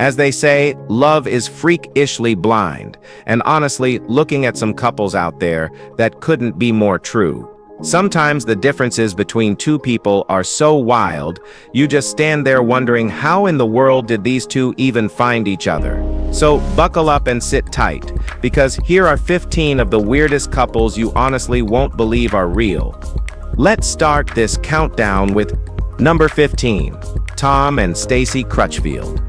As they say, love is freakishly blind, and honestly, looking at some couples out there, that couldn't be more true. Sometimes the differences between two people are so wild, you just stand there wondering how in the world did these two even find each other. So buckle up and sit tight, because here are 15 of the weirdest couples you honestly won't believe are real. Let's start this countdown with number 15, Tom and Stacy Crutchfield.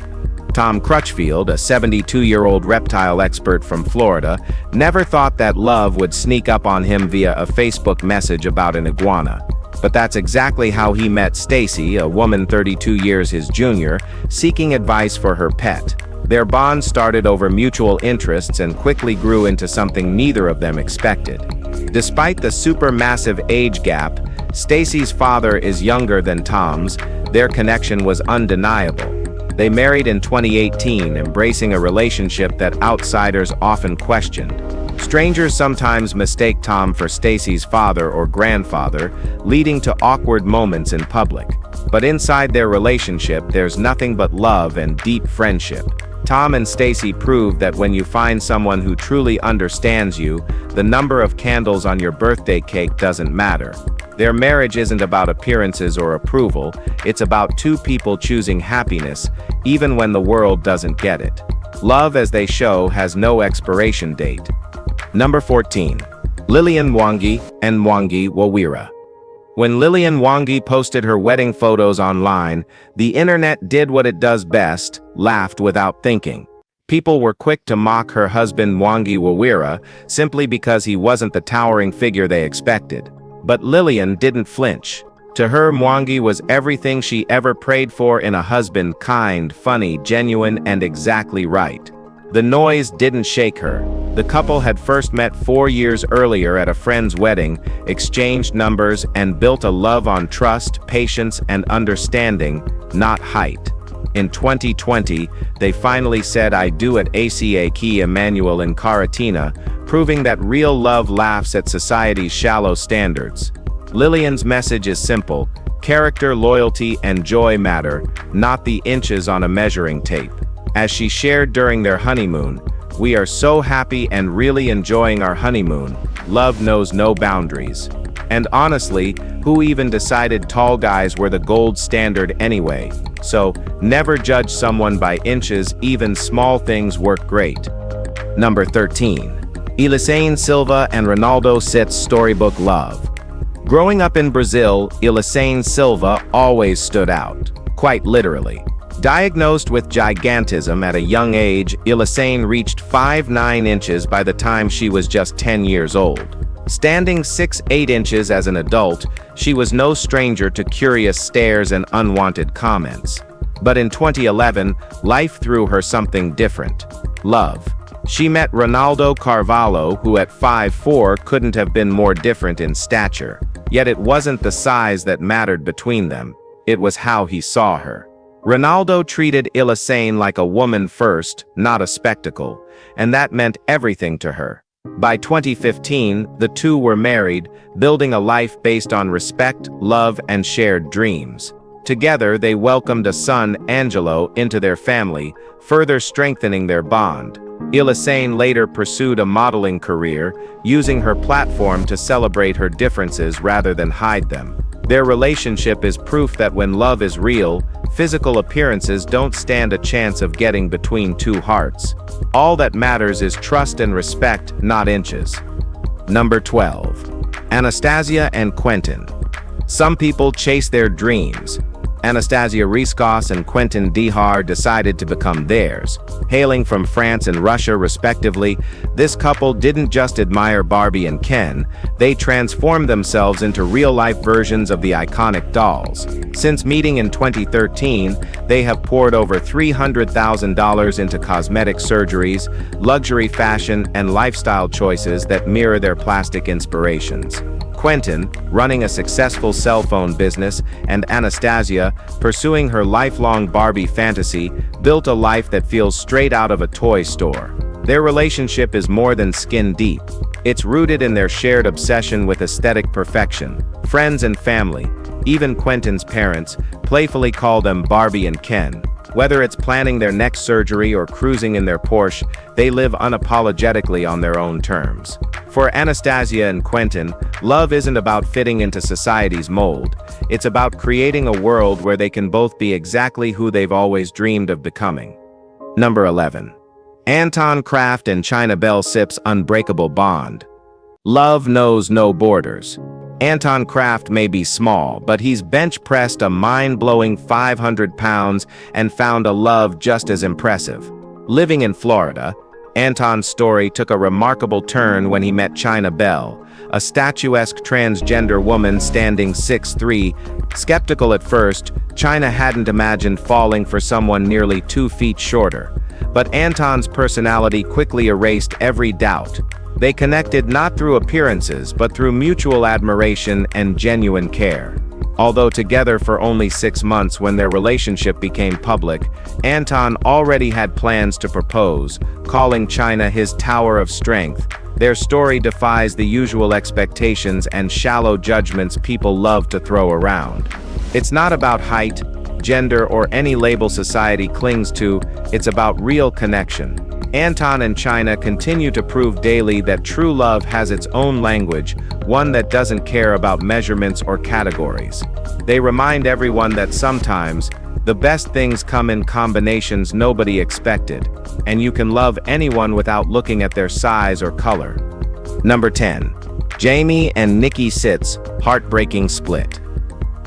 Tom Crutchfield, a 72-year-old reptile expert from Florida, never thought that love would sneak up on him via a Facebook message about an iguana. But that's exactly how he met Stacy, a woman 32 years his junior, seeking advice for her pet. Their bond started over mutual interests and quickly grew into something neither of them expected. Despite the supermassive age gap, Stacy's father is younger than Tom's. Their connection was undeniable. They married in 2018, embracing a relationship that outsiders often questioned. Strangers sometimes mistake Tom for Stacy's father or grandfather, leading to awkward moments in public. But inside their relationship, there's nothing but love and deep friendship. Tom and Stacy prove that when you find someone who truly understands you, the number of candles on your birthday cake doesn't matter. Their marriage isn't about appearances or approval, it's about two people choosing happiness, even when the world doesn't get it. Love, as they show, has no expiration date. Number 14. Lilian Mwangi and Mwangi Wawira. When Lilian Mwangi posted her wedding photos online, the internet did what it does best, laughed without thinking. People were quick to mock her husband Mwangi Wawira simply because he wasn't the towering figure they expected. But Lilian didn't flinch. To her, Mwangi was everything she ever prayed for in a husband: kind, funny, genuine, and exactly right. The noise didn't shake her. The couple had first met 4 years earlier at a friend's wedding, exchanged numbers, and built a love on trust, patience, and understanding, not height. In 2020, they finally said "I do" at ACA Key Emmanuel in Caratina, proving that real love laughs at society's shallow standards. Lilian's message is simple: character, loyalty, and joy matter, not the inches on a measuring tape. As she shared during their honeymoon, "We are so happy and really enjoying our honeymoon. Love knows no boundaries." And honestly, who even decided tall guys were the gold standard anyway? So, never judge someone by inches, even small things work great. Number 13. Elisane Silva and Ronaldo Sit's storybook love. Growing up in Brazil, Elisane Silva always stood out, quite literally. Diagnosed with gigantism at a young age, Elisane reached 5'9" inches by the time she was just 10 years old. Standing 6'8" inches as an adult, she was no stranger to curious stares and unwanted comments. But in 2011, life threw her something different: love. She met Ronaldo Carvalho, who at 5'4" couldn't have been more different in stature. Yet it wasn't the size that mattered between them, it was how he saw her. Ronaldo treated Elisane like a woman first, not a spectacle, and that meant everything to her. By 2015, the two were married, building a life based on respect, love, and shared dreams. Together, they welcomed a son, Angelo, into their family, further strengthening their bond. Elisane later pursued a modeling career, using her platform to celebrate her differences rather than hide them. Their relationship is proof that when love is real, physical appearances don't stand a chance of getting between two hearts. All that matters is trust and respect, not inches. Number 12. Anastasia and Quentin. Some people chase their dreams. Anastasia Riscos and Quentin Dihar decided to become theirs. Hailing from France and Russia respectively, this couple didn't just admire Barbie and Ken, they transformed themselves into real-life versions of the iconic dolls. Since meeting in 2013, they have poured over $300,000 into cosmetic surgeries, luxury fashion, and lifestyle choices that mirror their plastic inspirations. Quentin, running a successful cell phone business, and Anastasia, pursuing her lifelong Barbie fantasy, built a life that feels straight out of a toy store. Their relationship is more than skin deep. It's rooted in their shared obsession with aesthetic perfection. Friends and family, even Quentin's parents, playfully call them Barbie and Ken. Whether it's planning their next surgery or cruising in their Porsche, they live unapologetically on their own terms. For Anastasia and Quentin, love isn't about fitting into society's mold. It's about creating a world where they can both be exactly who they've always dreamed of becoming. Number 11. Anton Kraft and China Bell Sip's unbreakable bond. Love knows no borders. Anton Kraft may be small, but he's bench-pressed a mind-blowing 500 pounds and found a love just as impressive. Living in Florida, Anton's story took a remarkable turn when he met China Bell, a statuesque transgender woman standing 6'3". Skeptical at first, China hadn't imagined falling for someone nearly 2 feet shorter. But Anton's personality quickly erased every doubt. They connected not through appearances, but through mutual admiration and genuine care. Although together for only 6 months when their relationship became public, Anton already had plans to propose, calling China his tower of strength. Their story defies the usual expectations and shallow judgments people love to throw around. It's not about height, gender, or any label society clings to, it's about real connection. Anton and China continue to prove daily that true love has its own language, one that doesn't care about measurements or categories. They remind everyone that sometimes, the best things come in combinations nobody expected, and you can love anyone without looking at their size or color. Number 10. Jamie and Nikki Sitt's heartbreaking split.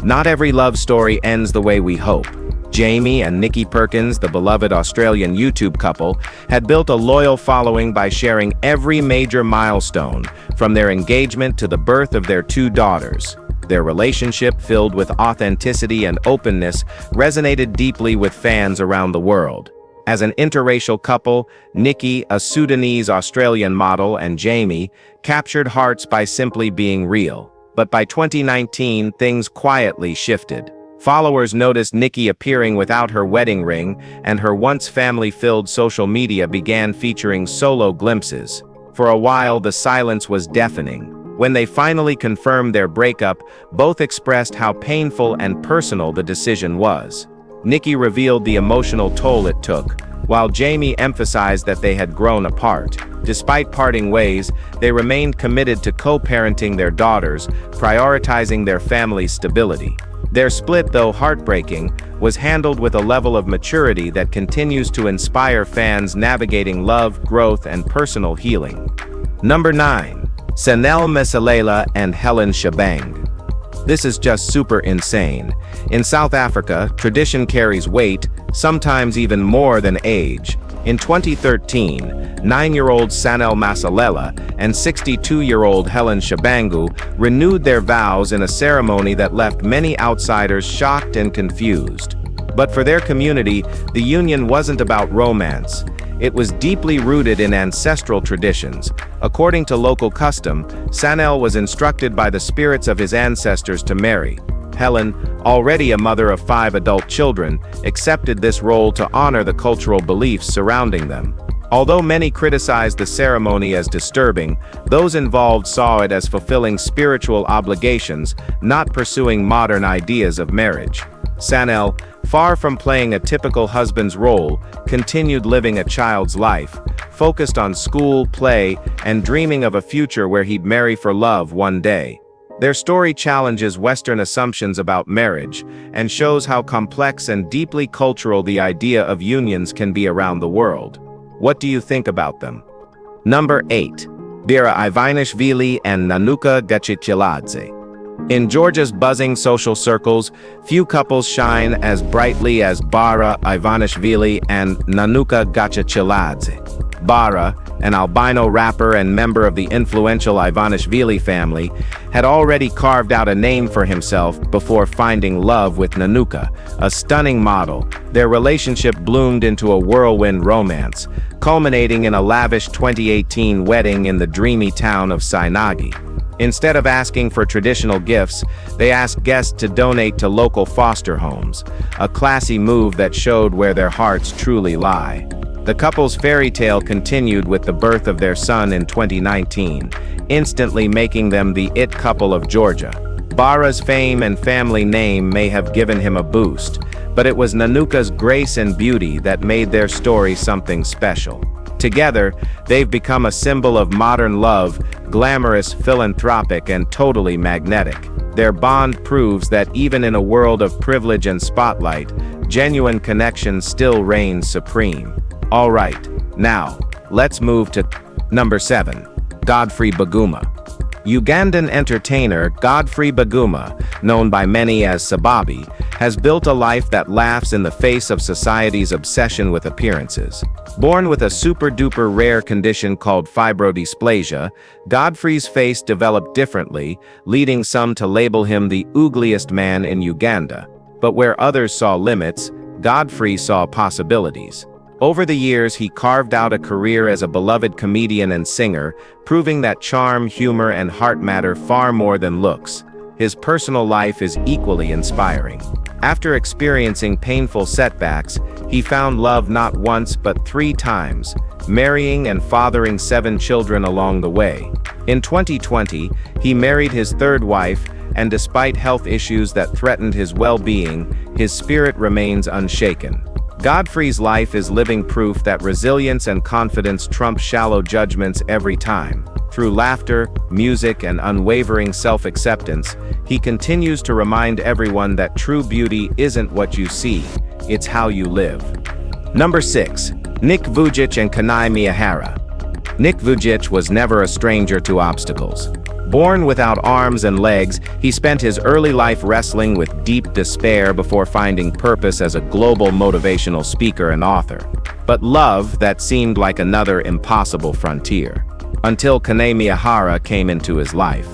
Not every love story ends the way we hope. Jamie and Nikki Perkins, the beloved Australian YouTube couple, had built a loyal following by sharing every major milestone, from their engagement to the birth of their 2 daughters. Their relationship, filled with authenticity and openness, resonated deeply with fans around the world. As an interracial couple, Nikki, a Sudanese-Australian model, and Jamie captured hearts by simply being real. But by 2019, things quietly shifted. Followers noticed Nikki appearing without her wedding ring, and her once family-filled social media began featuring solo glimpses. For a while, the silence was deafening. When they finally confirmed their breakup, both expressed how painful and personal the decision was. Nikki revealed the emotional toll it took, while Jamie emphasized that they had grown apart. Despite parting ways, they remained committed to co-parenting their daughters, prioritizing their family's stability. Their split, though heartbreaking, was handled with a level of maturity that continues to inspire fans navigating love, growth, and personal healing. Number 9. Sanel Mesalela and Helen Shebang. This is just super insane. In South Africa, tradition carries weight, sometimes even more than age. In 2013, 9-year-old Sanel Masalela and 62-year-old Helen Shabangu renewed their vows in a ceremony that left many outsiders shocked and confused. But for their community, the union wasn't about romance. It was deeply rooted in ancestral traditions. According to local custom, Sanel was instructed by the spirits of his ancestors to marry. Helen, already a mother of 5 adult children, accepted this role to honor the cultural beliefs surrounding them. Although many criticized the ceremony as disturbing, those involved saw it as fulfilling spiritual obligations, not pursuing modern ideas of marriage. Sanel, far from playing a typical husband's role, continued living a child's life, focused on school, play, and dreaming of a future where he'd marry for love one day. Their story challenges Western assumptions about marriage and shows how complex and deeply cultural the idea of unions can be around the world. What do you think about them? Number 8. Vera Ivanishvili and Nanuka Gachichiladze. In Georgia's buzzing social circles, few couples shine as brightly as Bara Ivanishvili and Nanuka Gachichiladze. Bara, an albino rapper and member of the influential Ivanishvili family, had already carved out a name for himself before finding love with Nanuka, a stunning model. Their relationship bloomed into a whirlwind romance, culminating in a lavish 2018 wedding in the dreamy town of Sainagi. Instead of asking for traditional gifts, they asked guests to donate to local foster homes, a classy move that showed where their hearts truly lie. The couple's fairy tale continued with the birth of their son in 2019, instantly making them the it couple of Georgia. Bara's fame and family name may have given him a boost, but it was Nanuka's grace and beauty that made their story something special. Together, they've become a symbol of modern love, glamorous, philanthropic, and totally magnetic. Their bond proves that even in a world of privilege and spotlight, genuine connection still reigns supreme. Alright, now, let's move to number 7. Godfrey Baguma. Ugandan entertainer Godfrey Baguma, known by many as Sababi, has built a life that laughs in the face of society's obsession with appearances. Born with a super-duper rare condition called fibrodysplasia, Godfrey's face developed differently, leading some to label him the ugliest man in Uganda. But where others saw limits, Godfrey saw possibilities. Over the years, he carved out a career as a beloved comedian and singer, proving that charm, humor, and heart matter far more than looks. His personal life is equally inspiring. After experiencing painful setbacks, he found love not once but 3 times, marrying and fathering 7 children along the way. In 2020, he married his 3rd wife, and despite health issues that threatened his well-being, his spirit remains unshaken. Godfrey's life is living proof that resilience and confidence trump shallow judgments every time. Through laughter, music, and unwavering self-acceptance, he continues to remind everyone that true beauty isn't what you see, it's how you live. Number 6. Nick Vujicic and Kanai Miyahara. Nick Vujicic was never a stranger to obstacles. Born without arms and legs, he spent his early life wrestling with deep despair before finding purpose as a global motivational speaker and author. But love that seemed like another impossible frontier. Until Kanai Miyahara came into his life.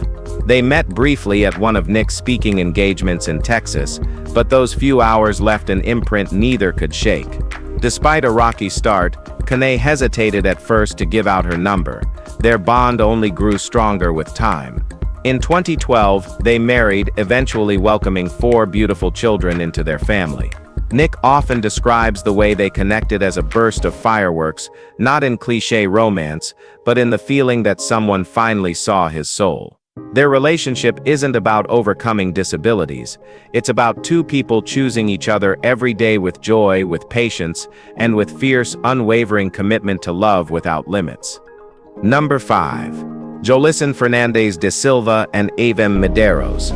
They met briefly at one of Nick's speaking engagements in Texas, but those few hours left an imprint neither could shake. Despite a rocky start, Kanai hesitated at first to give out her number. Their bond only grew stronger with time. In 2012, they married, eventually welcoming 4 beautiful children into their family. Nick often describes the way they connected as a burst of fireworks, not in cliché romance, but in the feeling that someone finally saw his soul. Their relationship isn't about overcoming disabilities. It's about 2 people choosing each other every day with joy, with patience, and with fierce, unwavering commitment to love without limits. Number 5. Jolison Fernandez da Silva and Avem Medeiros.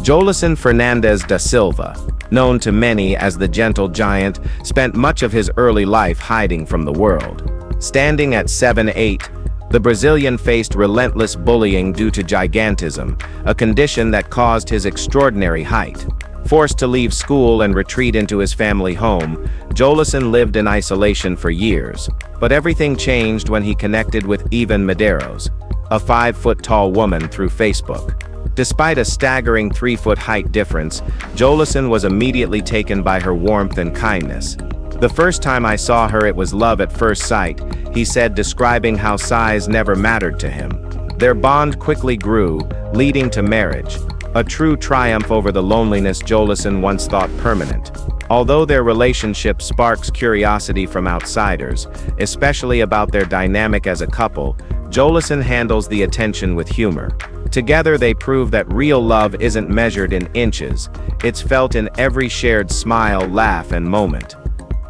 Jolison Fernandez da Silva, known to many as the Gentle Giant, spent much of his early life hiding from the world. Standing at 7'8", the Brazilian faced relentless bullying due to gigantism, a condition that caused his extraordinary height. Forced to leave school and retreat into his family home, Jolison lived in isolation for years. But everything changed when he connected with Avem Medeiros, a 5-foot-tall woman, through Facebook. Despite a staggering 3-foot height difference, Jolison was immediately taken by her warmth and kindness. "The first time I saw her, it was love at first sight," he said, describing how size never mattered to him. Their bond quickly grew, leading to marriage, a true triumph over the loneliness Jolison once thought permanent. Although their relationship sparks curiosity from outsiders, especially about their dynamic as a couple, Jolison handles the attention with humor. Together they prove that real love isn't measured in inches, it's felt in every shared smile, laugh, and moment.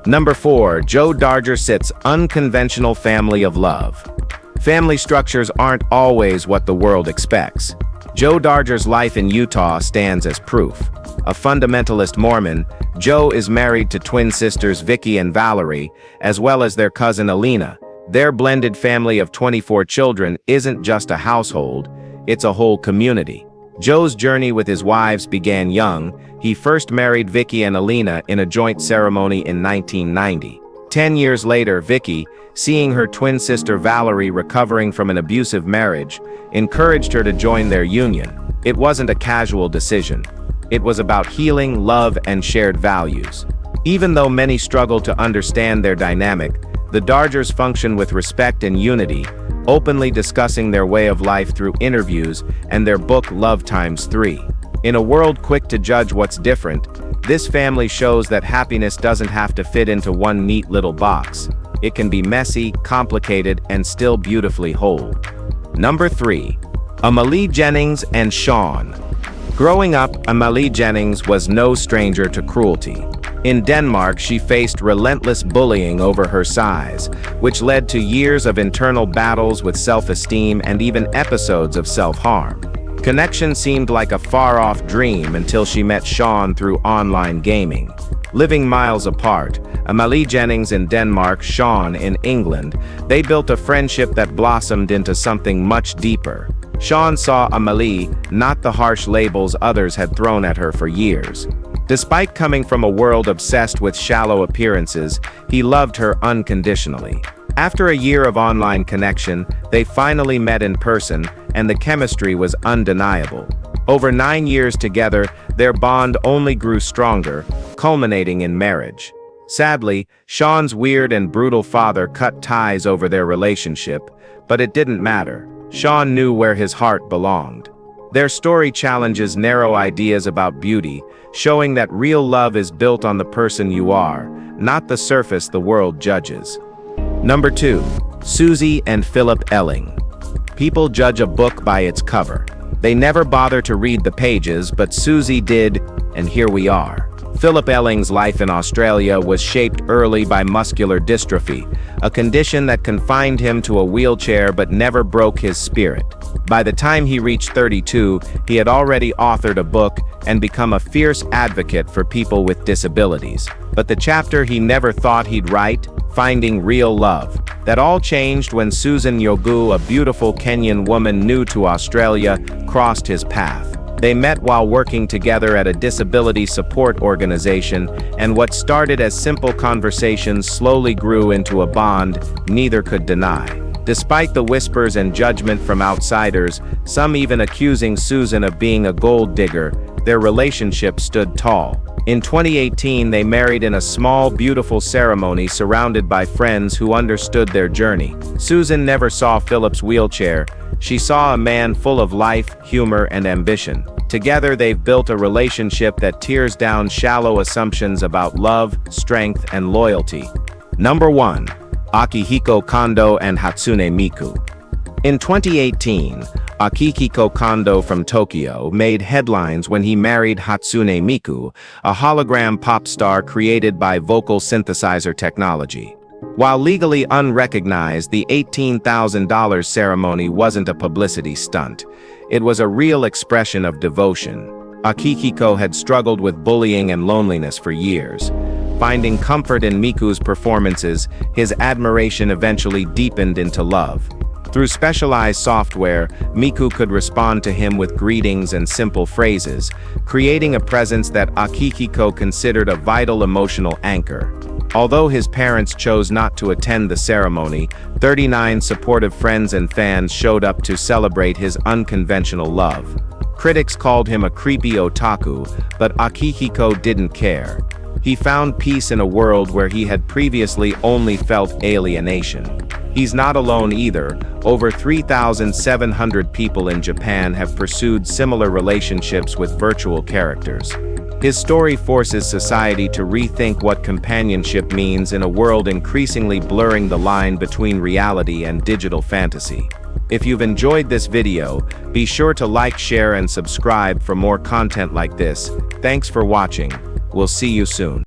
Number 4. Joe Darger-Sitt's unconventional family of love. Family structures aren't always what the world expects. Joe Darger's life in Utah stands as proof. A fundamentalist Mormon, Joe is married to twin sisters Vicky and Valerie, as well as their cousin Alina. Their blended family of 24 children isn't just a household, it's a whole community. Joe's journey with his wives began young. He first married Vicky and Alina in a joint ceremony in 1990. 10 years later, Vicky, seeing her twin sister Valerie recovering from an abusive marriage, encouraged her to join their union. It wasn't a casual decision. It was about healing, love, and shared values. Even though many struggle to understand their dynamic, the Dargers function with respect and unity, openly discussing their way of life through interviews and their book Love Times 3. In a world quick to judge what's different, this family shows that happiness doesn't have to fit into one neat little box. It can be messy, complicated, and still beautifully whole. Number 3. Amalie Jennings and Sean. Growing up, Amalie Jennings was no stranger to cruelty. In Denmark, she faced relentless bullying over her size, which led to years of internal battles with self-esteem and even episodes of self-harm. Connection seemed like a far-off dream until she met Sean through online gaming. Living miles apart, Amalie Jennings in Denmark, Sean in England, they built a friendship that blossomed into something much deeper. Sean saw Amalie, not the harsh labels others had thrown at her for years. Despite coming from a world obsessed with shallow appearances, he loved her unconditionally. After a year of online connection, they finally met in person, and the chemistry was undeniable. Over 9 years together, their bond only grew stronger, culminating in marriage. Sadly, Sean's weird and brutal father cut ties over their relationship, but it didn't matter. Sean knew where his heart belonged. Their story challenges narrow ideas about beauty, showing that real love is built on the person you are, not the surface the world judges. Number 2. Susie and Philip Elling. People judge a book by its cover. They never bother to read the pages, but Susie did, and here we are. Philip Elling's life in Australia was shaped early by muscular dystrophy, a condition that confined him to a wheelchair but never broke his spirit. By the time he reached 32, he had already authored a book and become a fierce advocate for people with disabilities. But the chapter he never thought he'd write, Finding Real Love, that all changed when Susan Yogu, a beautiful Kenyan woman new to Australia, crossed his path. They met while working together at a disability support organization, and what started as simple conversations slowly grew into a bond neither could deny. Despite the whispers and judgment from outsiders, some even accusing Susan of being a gold digger, their relationship stood tall. In 2018, they married in a small, beautiful ceremony surrounded by friends who understood their journey. Susan never saw Philip's wheelchair. She saw a man full of life, humor, and ambition. Together, they've built a relationship that tears down shallow assumptions about love, strength, and loyalty. Number 1. Akihiko Kondo and Hatsune Miku. In 2018, Akihiko Kondo from Tokyo made headlines when he married Hatsune Miku, a hologram pop star created by vocal synthesizer technology. While legally unrecognized, the $18,000 ceremony wasn't a publicity stunt. It was a real expression of devotion. Akihiko had struggled with bullying and loneliness for years. Finding comfort in Miku's performances, his admiration eventually deepened into love. Through specialized software, Miku could respond to him with greetings and simple phrases, creating a presence that Akihiko considered a vital emotional anchor. Although his parents chose not to attend the ceremony, 39 supportive friends and fans showed up to celebrate his unconventional love. Critics called him a creepy otaku, but Akihiko didn't care. He found peace in a world where he had previously only felt alienation. He's not alone either. Over 3,700 people in Japan have pursued similar relationships with virtual characters. His story forces society to rethink what companionship means in a world increasingly blurring the line between reality and digital fantasy. If you've enjoyed this video, be sure to like, share, and subscribe for more content like this. Thanks for watching. We'll see you soon.